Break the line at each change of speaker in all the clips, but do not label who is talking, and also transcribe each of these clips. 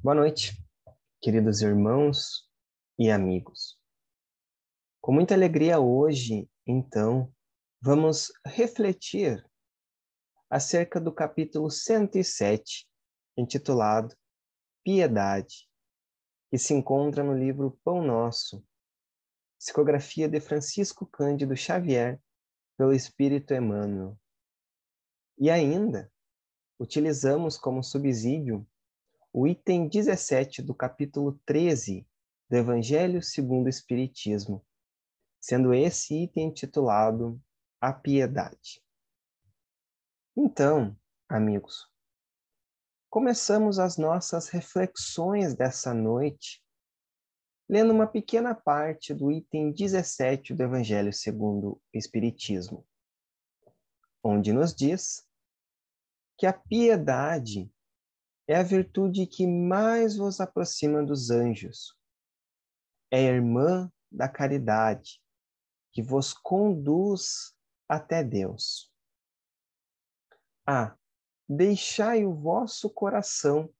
Boa noite, queridos irmãos e amigos. Com muita alegria hoje, então, vamos refletir acerca do capítulo 107, intitulado Piedade, que se encontra no livro Pão Nosso, psicografia de Francisco Cândido Xavier, pelo Espírito Emmanuel. E ainda, utilizamos como subsídio o item 17 do capítulo 13 do Evangelho segundo o Espiritismo, sendo esse item intitulado A Piedade. Então, amigos, começamos as nossas reflexões dessa noite lendo uma pequena parte do item 17 do Evangelho segundo o Espiritismo, onde nos diz que a piedade é a virtude que mais vos aproxima dos anjos, é a irmã da caridade, que vos conduz até Deus. Deixai o vosso coração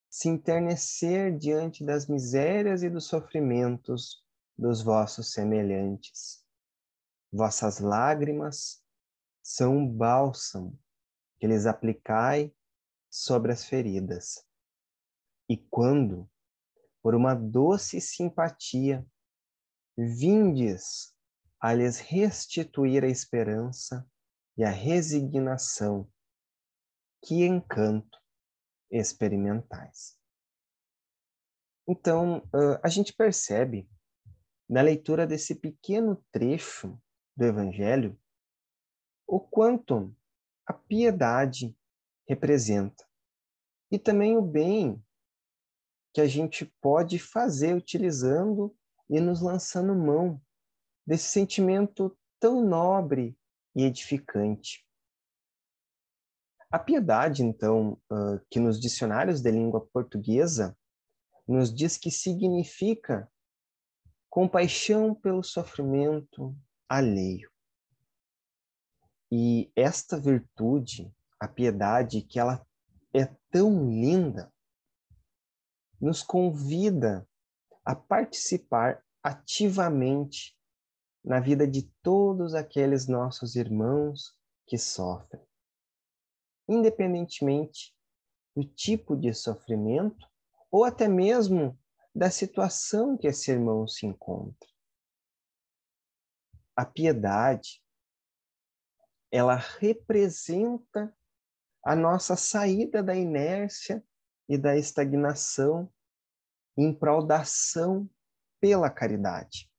se enternecer diante das misérias e dos sofrimentos dos vossos semelhantes. Vossas lágrimas são um bálsamo que lhes aplicai sobre as feridas. E quando, por uma doce simpatia, vindes a lhes restituir a esperança e a resignação, que encanto experimentais. Então, a gente percebe, na leitura desse pequeno trecho do Evangelho, o quanto a piedade representa e também o bem que a gente pode fazer utilizando e nos lançando mão desse sentimento tão nobre e edificante. A piedade, então, que nos dicionários de língua portuguesa nos diz que significa compaixão pelo sofrimento alheio. E esta virtude, a piedade, que ela é tão linda, nos convida a participar ativamente na vida de todos aqueles nossos irmãos que sofrem, independentemente do tipo de sofrimento ou até mesmo da situação que esse irmão se encontra. A piedade, ela representa a nossa saída da inércia e da estagnação em prol da ação pela caridade.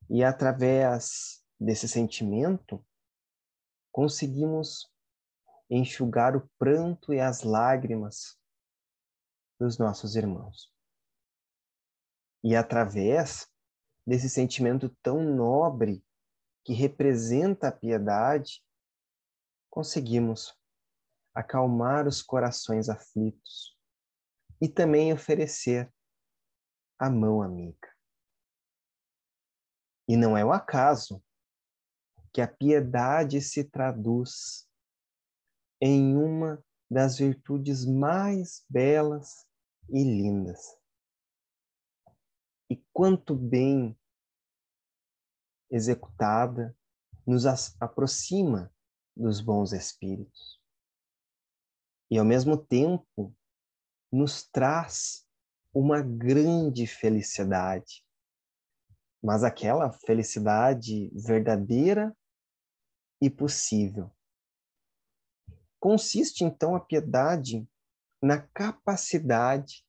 E através desse sentimento, conseguimos enxugar o pranto e as lágrimas dos nossos irmãos. E através desse sentimento tão nobre que representa a piedade, conseguimos acalmar os corações aflitos e também oferecer a mão amiga. E não é o acaso que a piedade se traduz em uma das virtudes mais belas e lindas. E quanto bem executada nos aproxima dos bons espíritos. E ao mesmo tempo nos traz uma grande felicidade, mas aquela felicidade verdadeira e possível. Consiste então a piedade na capacidade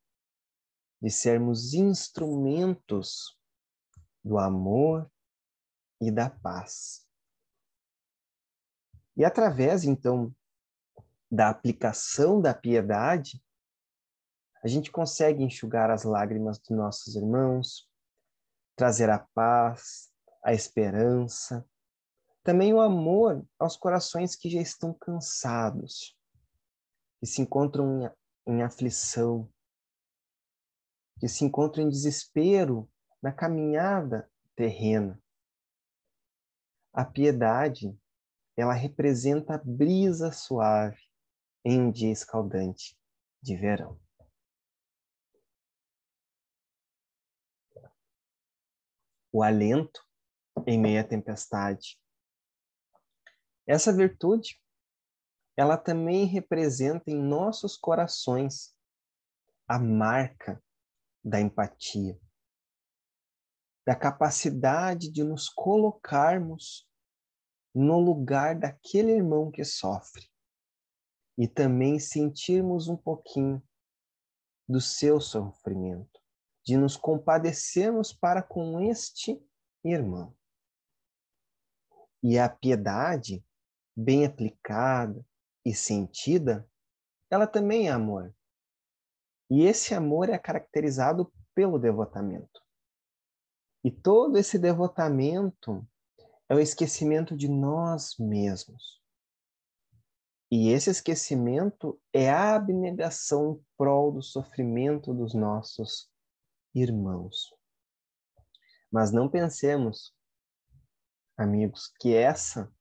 de sermos instrumentos do amor e da paz. E através então da aplicação da piedade, a gente consegue enxugar as lágrimas dos nossos irmãos, trazer a paz, a esperança, também o amor aos corações que já estão cansados, que se encontram em aflição, que se encontram em desespero na caminhada terrena. A piedade, ela representa a brisa suave em um dia escaldante de verão. o alento em meio à tempestade. Essa virtude, ela também representa em nossos corações a marca da empatia, da capacidade de nos colocarmos no lugar daquele irmão que sofre e também sentirmos um pouquinho do seu sofrimento, de nos compadecermos para com este irmão. E a piedade, bem aplicada e sentida, ela também é amor. E esse amor é caracterizado pelo devotamento. E todo esse devotamento é o esquecimento de nós mesmos. E esse esquecimento é a abnegação em prol do sofrimento dos nossos irmãos. Mas não pensemos, amigos, que essa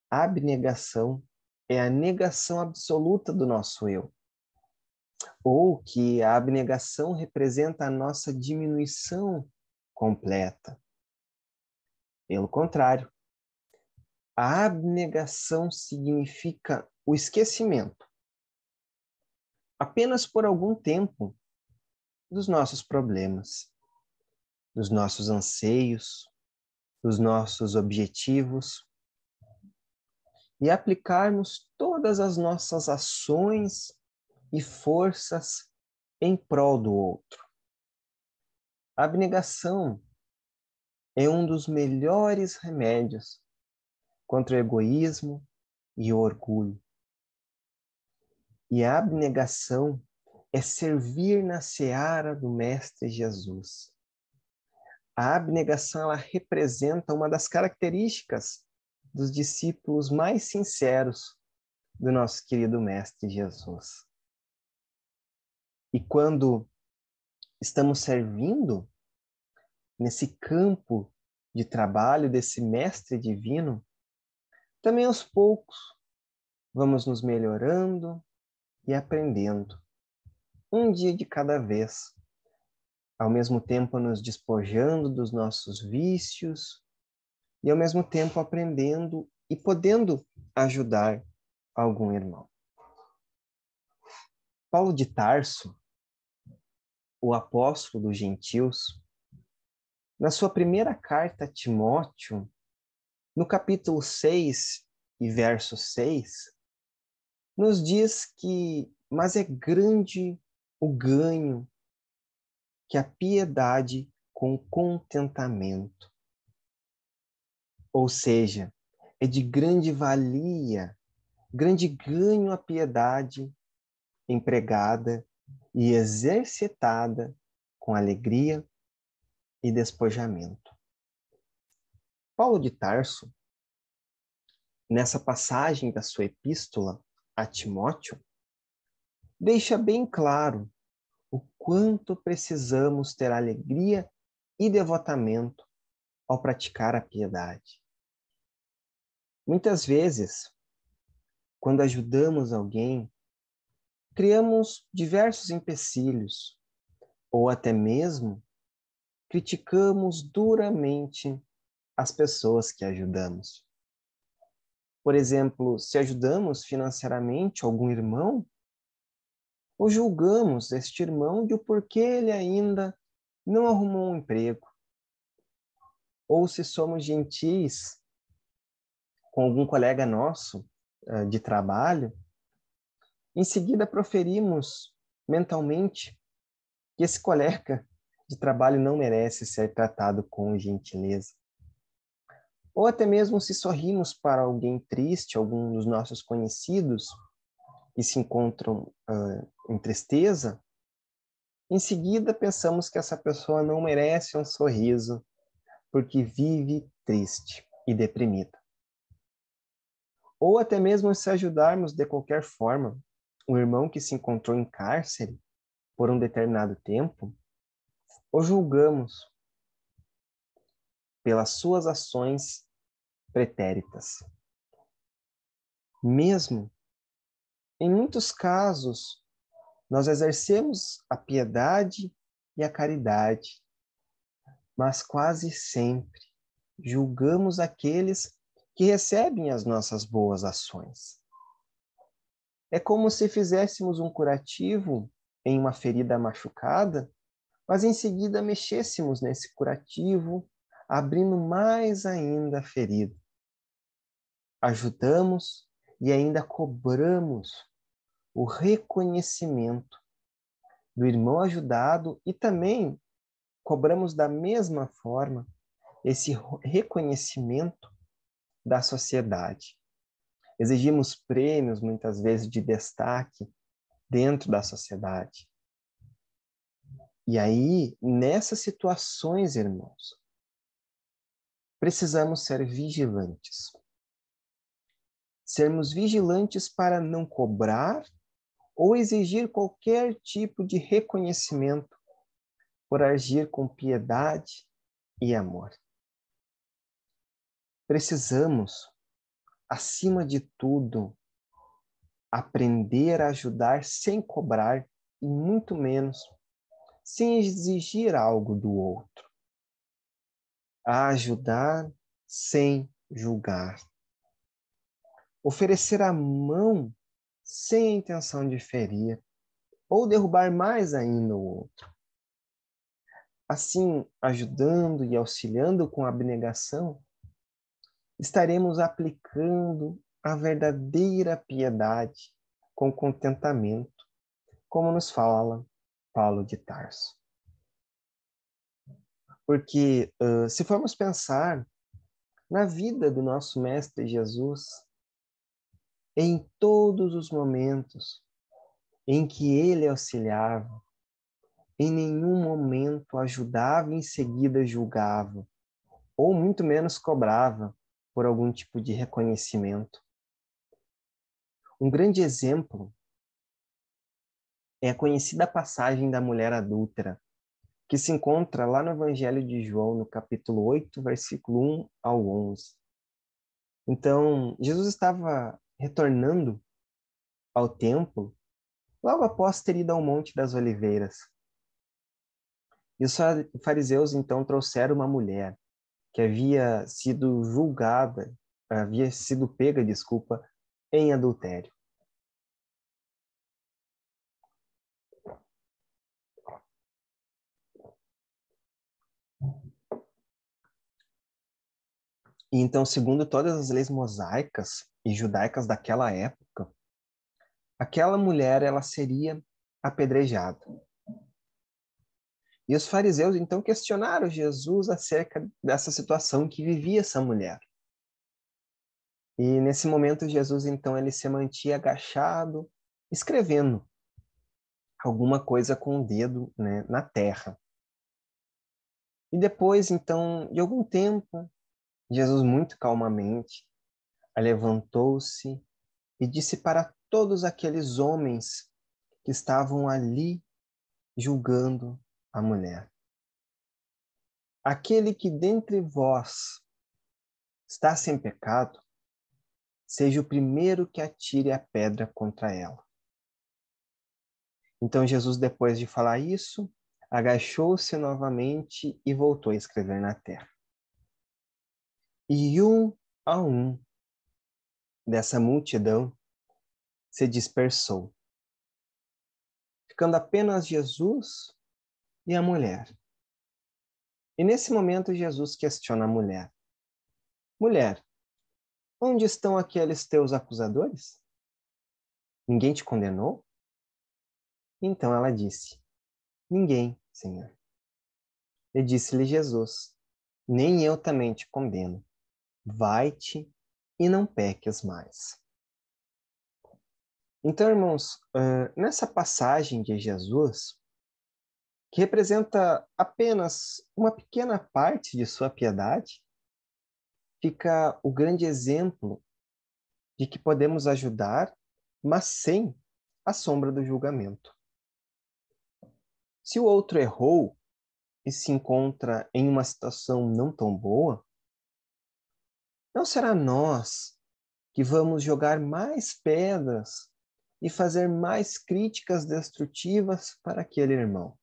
abnegação é a negação absoluta do nosso eu, ou que a abnegação representa a nossa diminuição completa. Pelo contrário, a abnegação significa o esquecimento, apenas por algum tempo, dos nossos problemas, dos nossos anseios, dos nossos objetivos, e aplicarmos todas as nossas ações e forças em prol do outro. A abnegação é um dos melhores remédios contra o egoísmo e o orgulho. E a abnegação é servir na seara do Mestre Jesus. A abnegação, ela representa uma das características dos discípulos mais sinceros do nosso querido Mestre Jesus. E quando estamos servindo nesse campo de trabalho desse Mestre Divino, também aos poucos vamos nos melhorando e aprendendo, um dia de cada vez, ao mesmo tempo nos despojando dos nossos vícios e ao mesmo tempo aprendendo e podendo ajudar algum irmão. Paulo de Tarso, o apóstolo dos gentios, na sua primeira carta a Timóteo, no capítulo 6 e verso 6, nos diz que, mas é grande o ganho que a piedade com contentamento. Ou seja, é de grande valia, grande ganho a piedade empregada e exercitada com alegria e despojamento. Paulo de Tarso, nessa passagem da sua epístola a Timóteo, deixa bem claro o quanto precisamos ter alegria e devotamento ao praticar a piedade. Muitas vezes, quando ajudamos alguém, criamos diversos empecilhos, ou até mesmo criticamos duramente as pessoas que ajudamos. Por exemplo, se ajudamos financeiramente algum irmão, ou julgamos este irmão de o porquê ele ainda não arrumou um emprego. Ou se somos gentis com algum colega nosso de trabalho, em seguida proferimos mentalmente que esse colega de trabalho não merece ser tratado com gentileza. Ou até mesmo se sorrimos para alguém triste, algum dos nossos conhecidos que se encontram em tristeza, em seguida pensamos que essa pessoa não merece um sorriso porque vive triste e deprimida. Ou até mesmo se ajudarmos de qualquer forma um irmão que se encontrou em cárcere por um determinado tempo, o julgamos pelas suas ações pretéritas. Mesmo em muitos casos, nós exercemos a piedade e a caridade, mas quase sempre julgamos aqueles que recebem as nossas boas ações. É como se fizéssemos um curativo em uma ferida machucada, mas em seguida mexêssemos nesse curativo, abrindo mais ainda a ferida. Ajudamos e ainda cobramos o reconhecimento do irmão ajudado e também cobramos da mesma forma esse reconhecimento da sociedade. Exigimos prêmios, muitas vezes, de destaque dentro da sociedade. E aí, nessas situações, irmãos, precisamos ser vigilantes. Sermos vigilantes para não cobrar ou exigir qualquer tipo de reconhecimento por agir com piedade e amor. Precisamos, acima de tudo, aprender a ajudar sem cobrar e muito menos sem exigir algo do outro. A ajudar sem julgar. Oferecer a mão sem a intenção de ferir ou derrubar mais ainda o outro. Assim, ajudando e auxiliando com abnegação, estaremos aplicando a verdadeira piedade com contentamento, como nos fala Paulo de Tarso. Porque, se formos pensar na vida do nosso Mestre Jesus, em todos os momentos em que ele auxiliava, em nenhum momento ajudava e em seguida julgava, ou muito menos cobrava por algum tipo de reconhecimento. Um grande exemplo é a conhecida passagem da mulher adúltera, que se encontra lá no Evangelho de João, no capítulo 8, versículo 1 ao 11. Então, Jesus estava retornando ao templo logo após ter ido ao Monte das Oliveiras. E os fariseus, então, trouxeram uma mulher que havia sido julgada, havia sido pega, desculpa, em adultério. E então, segundo todas as leis mosaicas e judaicas daquela época, aquela mulher ela seria apedrejada. E os fariseus então questionaram Jesus acerca dessa situação que vivia essa mulher. E nesse momento Jesus então ele se mantinha agachado, escrevendo alguma coisa com o dedo, né, na terra. E depois então de algum tempo, Jesus muito calmamente levantou-se e disse para todos aqueles homens que estavam ali julgando a mulher: aquele que dentre vós está sem pecado, seja o primeiro que atire a pedra contra ela. Então Jesus, depois de falar isso, agachou-se novamente e voltou a escrever na terra. E um a um dessa multidão se dispersou, ficando apenas Jesus e a mulher. E nesse momento Jesus questiona a mulher: mulher, onde estão aqueles teus acusadores? Ninguém te condenou? Então ela disse: ninguém, Senhor. E disse-lhe Jesus: nem eu também te condeno. Vai-te e não peques mais. Então, irmãos, nessa passagem de Jesus, que representa apenas uma pequena parte de sua piedade, fica o grande exemplo de que podemos ajudar, mas sem a sombra do julgamento. Se o outro errou e se encontra em uma situação não tão boa, não será nós que vamos jogar mais pedras e fazer mais críticas destrutivas para aquele irmão.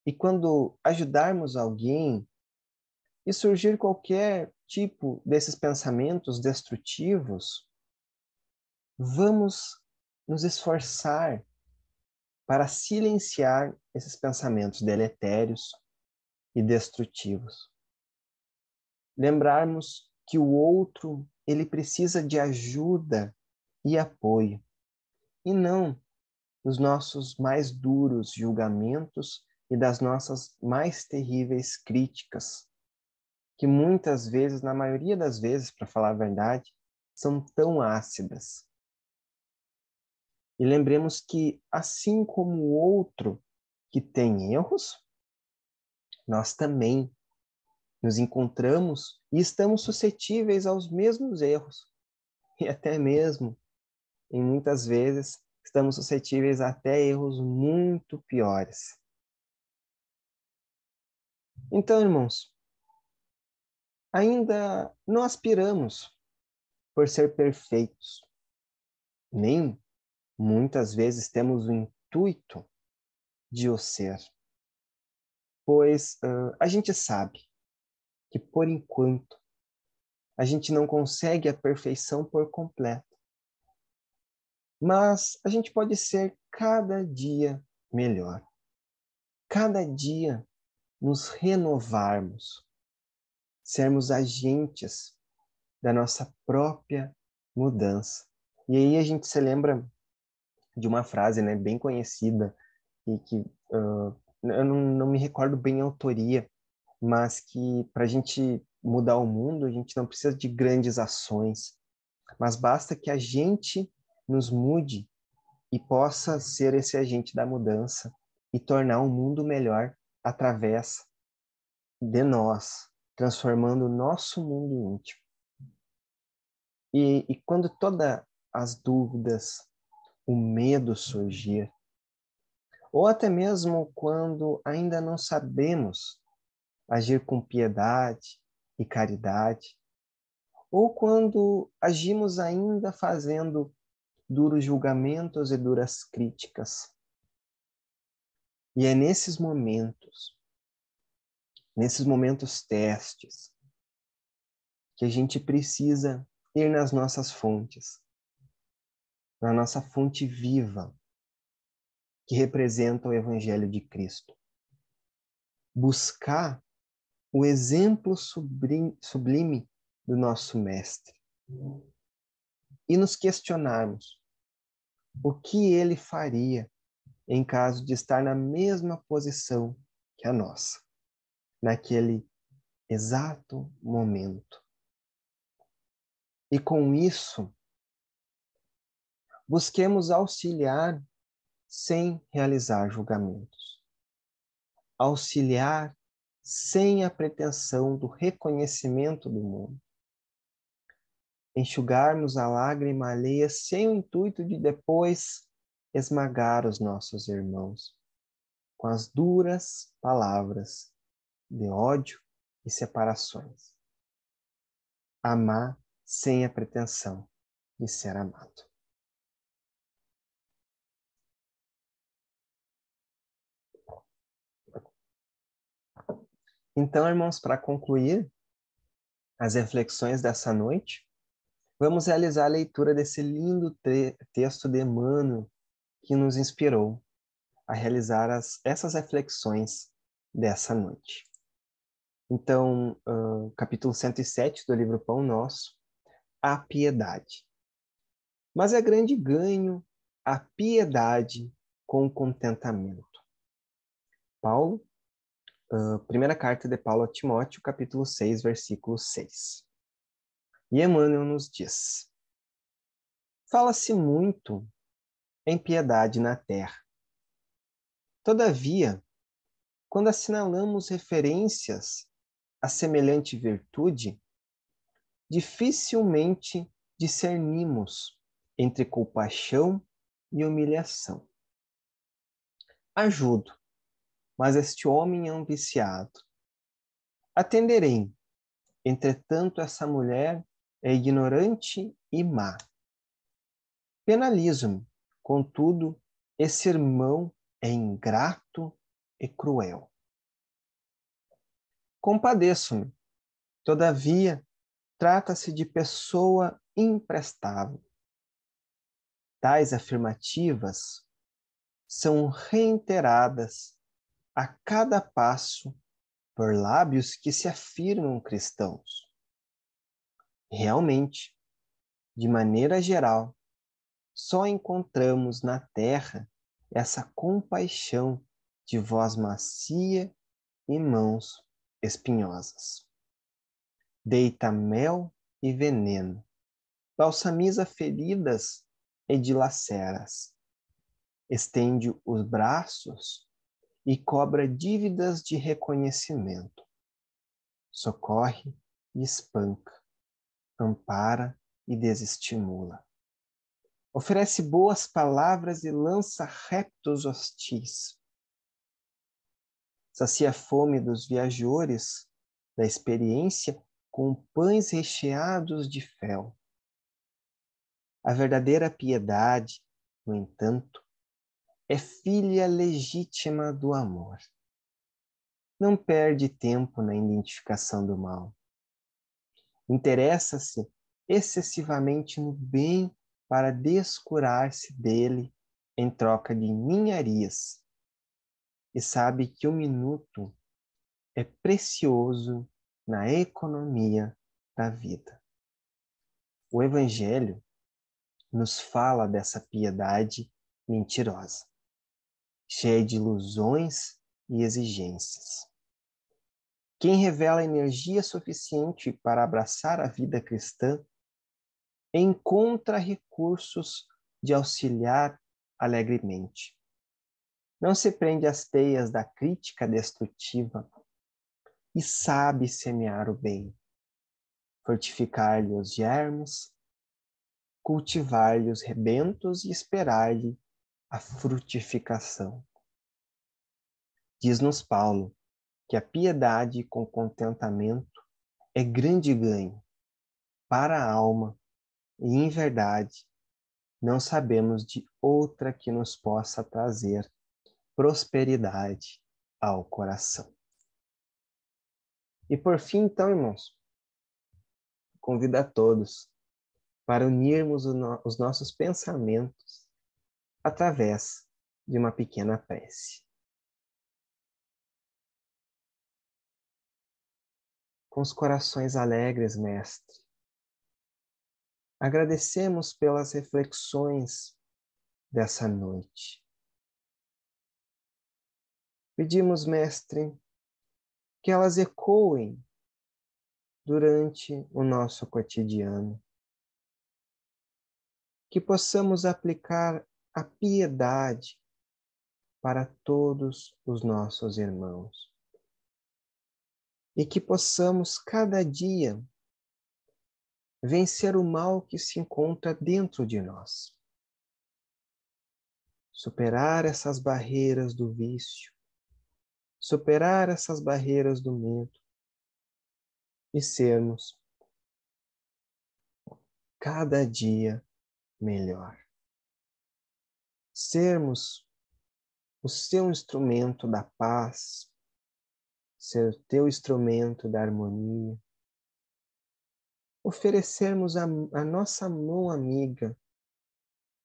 E quando ajudarmos alguém e surgir qualquer tipo desses pensamentos destrutivos, vamos nos esforçar para silenciar esses pensamentos deletérios e destrutivos. Lembrarmos que o outro, ele precisa de ajuda e apoio, e não dos nossos mais duros julgamentos e das nossas mais terríveis críticas, que muitas vezes, na maioria das vezes, para falar a verdade, são tão ácidas. E lembremos que, assim como o outro que tem erros, nós também nos encontramos e estamos suscetíveis aos mesmos erros. E até mesmo, em muitas vezes, estamos suscetíveis até erros muito piores. Então, irmãos, ainda não aspiramos por ser perfeitos, nem muitas vezes temos o intuito de o ser, pois a gente sabe que, por enquanto, a gente não consegue a perfeição por completo. Mas a gente pode ser cada dia melhor. Cada dia nos renovarmos, sermos agentes da nossa própria mudança. E aí a gente se lembra de uma frase, né, bem conhecida e que eu não me recordo bem a autoria, mas que para a gente mudar o mundo, a gente não precisa de grandes ações, mas basta que a gente nos mude e possa ser esse agente da mudança e tornar o mundo melhor através de nós, transformando o nosso mundo íntimo. E quando todas as dúvidas, o medo surgir, ou até mesmo quando ainda não sabemos agir com piedade e caridade, ou quando agimos ainda fazendo duros julgamentos e duras críticas. E é nesses momentos testes, que a gente precisa ir nas nossas fontes, na nossa fonte viva, que representa o Evangelho de Cristo. Buscar o exemplo sublime do nosso Mestre e nos questionarmos o que ele faria em caso de estar na mesma posição que a nossa, naquele exato momento. E com isso, busquemos auxiliar sem realizar julgamentos. Auxiliar sem a pretensão do reconhecimento do mundo. Enxugarmos a lágrima alheia sem o intuito de depois esmagar os nossos irmãos com as duras palavras de ódio e separações. Amar sem a pretensão de ser amado. Então, irmãos, para concluir as reflexões dessa noite, vamos realizar a leitura desse lindo texto de Emmanuel que nos inspirou a realizar essas reflexões dessa noite. Então, capítulo 107 do livro Pão Nosso, a piedade. Mas é grande ganho a piedade com o contentamento. Paulo, primeira carta de Paulo a Timóteo, capítulo 6, versículo 6. E Emmanuel nos diz: fala-se muito em piedade na terra. Todavia, quando assinalamos referências a semelhante virtude, dificilmente discernimos entre compaixão e humilhação. Ajudo, mas este homem é um viciado. Atenderei, entretanto, essa mulher é ignorante e má. Penalizo-me, contudo, esse irmão é ingrato e cruel. Compadeço-me, todavia, trata-se de pessoa imprestável. Tais afirmativas são reiteradas a cada passo por lábios que se afirmam cristãos. Realmente, de maneira geral, só encontramos na terra essa compaixão de voz macia e mãos espinhosas. Deita mel e veneno, balsamiza feridas e dilaceras, estende os braços e cobra dívidas de reconhecimento, socorre e espanca, ampara e desestimula. Oferece boas palavras e lança reptos hostis. Sacia a fome dos viajores da experiência com pães recheados de fel. A verdadeira piedade, no entanto, é filha legítima do amor. Não perde tempo na identificação do mal. Interessa-se excessivamente no bem para descurar-se dele em troca de ninharias. E sabe que o minuto é precioso na economia da vida. O Evangelho nos fala dessa piedade mentirosa, cheia de ilusões e exigências. Quem revela energia suficiente para abraçar a vida cristã encontra recursos de auxiliar alegremente. Não se prende às teias da crítica destrutiva e sabe semear o bem, fortificar-lhe os germes, cultivar-lhe os rebentos e esperar-lhe a frutificação. Diz-nos Paulo que a piedade com contentamento é grande ganho para a alma e, em verdade, não sabemos de outra que nos possa trazer prosperidade ao coração. E por fim, então, irmãos, convido a todos para unirmos os nossos pensamentos através de uma pequena prece. Com os corações alegres, Mestre, agradecemos pelas reflexões dessa noite. Pedimos, Mestre, que elas ecoem durante o nosso cotidiano, que possamos aplicar a piedade para todos os nossos irmãos e que possamos cada dia vencer o mal que se encontra dentro de nós, superar essas barreiras do vício, superar essas barreiras do medo e sermos cada dia melhor. Sermos o seu instrumento da paz, ser o teu instrumento da harmonia, oferecermos a nossa mão amiga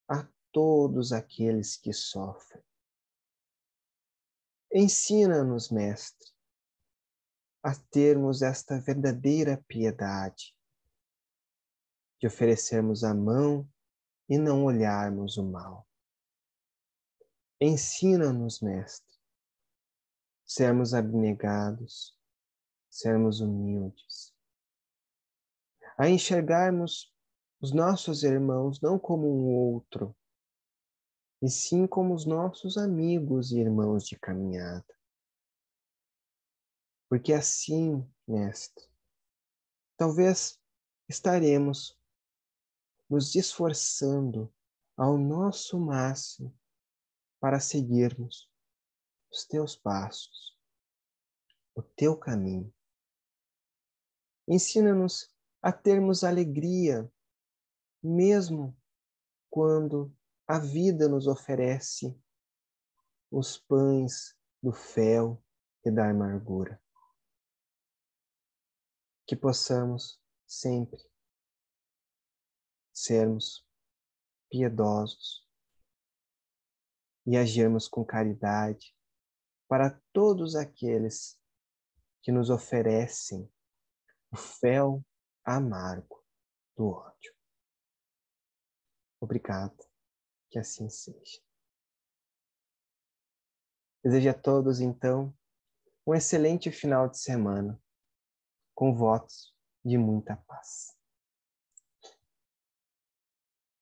a todos aqueles que sofrem. Ensina-nos, Mestre, a termos esta verdadeira piedade, de oferecermos a mão e não olharmos o mal. Ensina-nos, Mestre, sermos abnegados, sermos humildes, a enxergarmos os nossos irmãos não como um outro, e sim como os nossos amigos e irmãos de caminhada. Porque assim, Mestre, talvez estaremos nos esforçando ao nosso máximo para seguirmos os teus passos, o teu caminho. Ensina-nos a termos alegria, mesmo quando a vida nos oferece os pães do fel e da amargura. Que possamos sempre sermos piedosos e agirmos com caridade para todos aqueles que nos oferecem o fel amargo do ódio. Obrigado, que assim seja. Desejo a todos, então, um excelente final de semana, com votos de muita paz.